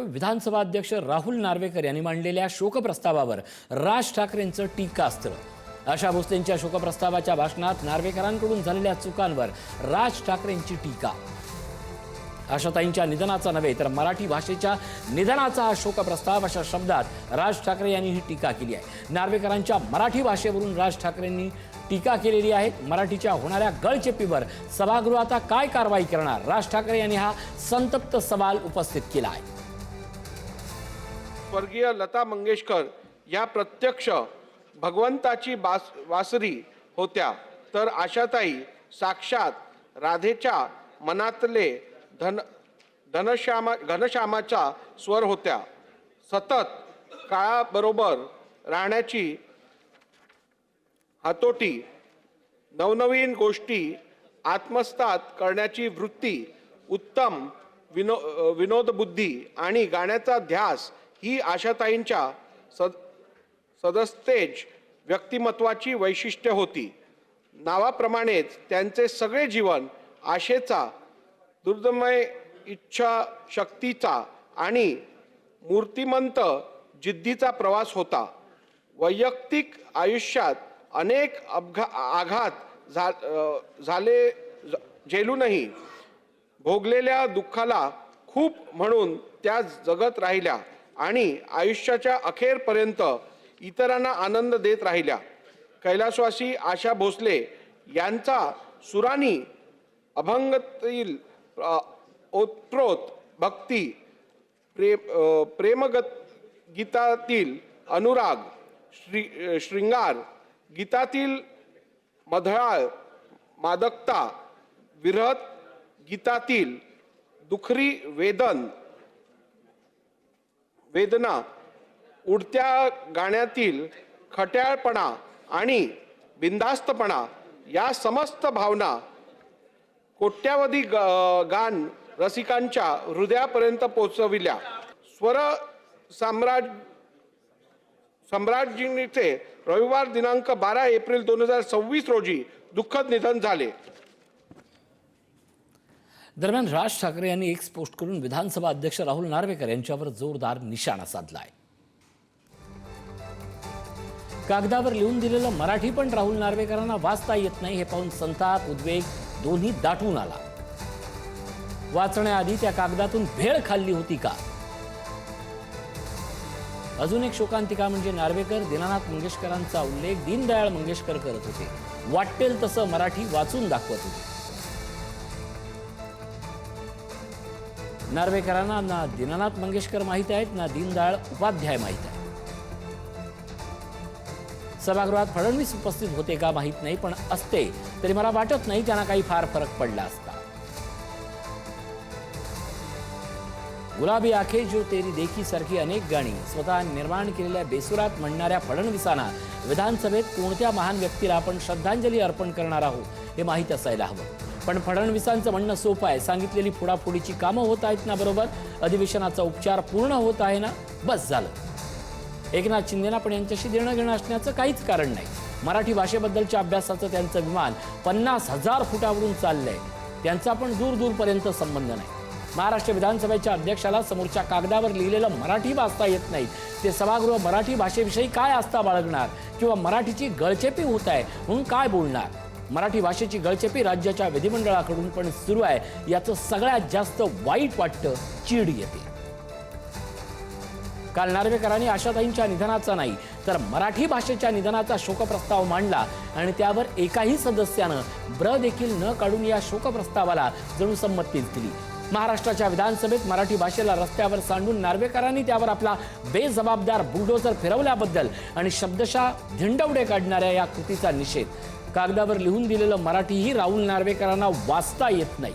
विधानसभा अध्यक्ष राहुल नार्वेकर यांनी मांडलेल्या शोकप्रस्तावावर राज ठाकरेंचं टीकास्त्र। आशा भोसलेंच्या शोकप्रस्तावाच्या भाषणात नार्वेकरांकडून झालेल्या चुकांवर राज ठाकरेंची टीका। आशाताईंच्या निधनाचा नव्हे तर मराठी भाषेच्या निधनाचा हा शोकप्रस्ताव अशा शब्दात राज ठाकरे यांनी ही टीका केली आहे। नार्वेकरांच्या मराठी भाषेवरून राज ठाकरेंनी टीका केलेली आहे। मराठीच्या होणाऱ्या गळचेपीवर सभागृह आता काय कारवाई करणार, राज ठाकरे यांनी हा संतप्त सवाल उपस्थित केला आहे। स्वर्गीय लता मंगेशकर या प्रत्यक्ष भगवंताची वासरी होत्या, तर आशाताई साक्षात राधेच्या मनातले घनश्यामाचा स्वर होत्या। सतत काळाबरोबर राहण्याची हातोटी, नवनवीन गोष्टी आत्मसात करण्याची वृत्ती, उत्तम विनोदबुद्धी आणि गाण्याचा ध्यास ही आशाताईंच्या सदस्तेज व्यक्तिमत्वाची वैशिष्ट्य होती। नावाप्रमाणेच त्यांचे सगळे जीवन आशेचा, दुर्दमय इच्छा शक्तीचा आणि मूर्तिमंत जिद्दीचा प्रवास होता। वैयक्तिक आयुष्यात अनेक आघात झाले, झेलूनही भोगलेल्या दुःखाला खूप म्हणून त्या जगत राहिल्या आणि आयुष्याच्या अखेरपर्यंत इतरांना आनंद देत राहिल्या। कैलासवासी आशा भोसले यांचा सुरानी अभंगातील ओतप्रोत भक्ती, प्रेमगीतातील अनुराग, श्रृंगार गीतातील मधुराळ मादकता, विरह गीतातील दुखरी वेदना, उडत्या गाण्यातील खट्याळपणा आणि बिनधास्तपणा या समस्त भावना कोट्यावधी गान रसिकांच्या हृदयापर्यंत पोहोचविल्या। स्वर सम्राज्ञीचे रविवार दिनांक 12 एप्रिल 2026 रोजी दुःखद निधन झाले। दरम्यान राज ठाकरे यांनी एक पोस्ट करून विधानसभा अध्यक्ष राहुल नार्वेकर यांच्यावर जोरदार निशाणा साधलाय। कागदावर लिहून दिलेलं मराठी पण राहुल नार्वेकरांना वाचता येत नाही हे पाहून संताप, उद्वेग दोन्ही दाटून आला। वाचण्याआधी त्या कागदातून भेळ खाल्ली होती का? अजून एक शोकांतिका म्हणजे नार्वेकर दीनानाथ मंगेशकरांचा उल्लेख दीनदयाळ मंगेशकर करत होते, वाटेल तसं मराठी वाचून दाखवत होते। नार्वेकरांना ना दीनानाथ मंगेशकर माहित आहेत ना दीनदयाळ उपाध्याय माहित आहे। सभागृहात फडणवीस उपस्थित होते का माहित नाही, पण असते तरी मला वाटत नाही त्यांना काही फार फरक पडला असता। गुलाबी आखे जो तेरी देखी सारखी अनेक गाणी स्वतः निर्माण केलेल्या बेसुरात म्हणणाऱ्या फडणवीसांना विधानसभेत कोणत्या महान व्यक्तीला आपण श्रद्धांजली अर्पण करणार आहोत हे माहीत असायला हवं। पण फडणवीसांचं म्हणणं सोपं आहे, सांगितलेली फोडाफोडीची कामं होत आहेत ना बरोबर, अधिवेशनाचा उपचार पूर्ण होत आहे ना, बस झालं। एकनाथ शिंदेना पण यांच्याशी देणं घेणं असण्याचं काहीच कारण नाही। मराठी भाषेबद्दलच्या अभ्यासाचं त्यांचं विमान 50,000 फुटावरून चाललंय, त्यांचा पण दूरपर्यंत संबंध नाही। महाराष्ट्र विधानसभेच्या अध्यक्षाला समोरच्या कागदावर लिहिलेलं मराठी वाचता येत नाही, ते सभागृह मराठी भाषेविषयी काय आस्था बाळगणार किंवा मराठीची गळचेपी होत आहे म्हणून काय बोलणार? मराठी भाषेची गळचेपी राज्याच्या विधिमंडळाकडून पण सुरू आहे, याचं सगळ्यात जास्त वाईट वाटतं, चीड येते। काल नार्वेकरांनी आशाताईंच्या निधनाचा नाही तर मराठी भाषेच्या निधनाचा शोकप्रस्ताव मांडला आणि त्यावर एकाही सदस्यानं ब्र देखील न काढून या शोकप्रस्तावाला जणू संमतीच दिली। महाराष्ट्राच्या विधानसभेत मराठी भाषेला रस्त्यावर सांडून नार्वेकरांनी त्यावर आपला बेजबाबदार बुलडोझर फिरवल्याबद्दल आणि शब्दशः धिंडवडे काढणाऱ्या या कृतीचा निषेध। कागदावर लिहून दिलेलं मराठीही राहुल नार्वेकरांना वाचता येत नाही।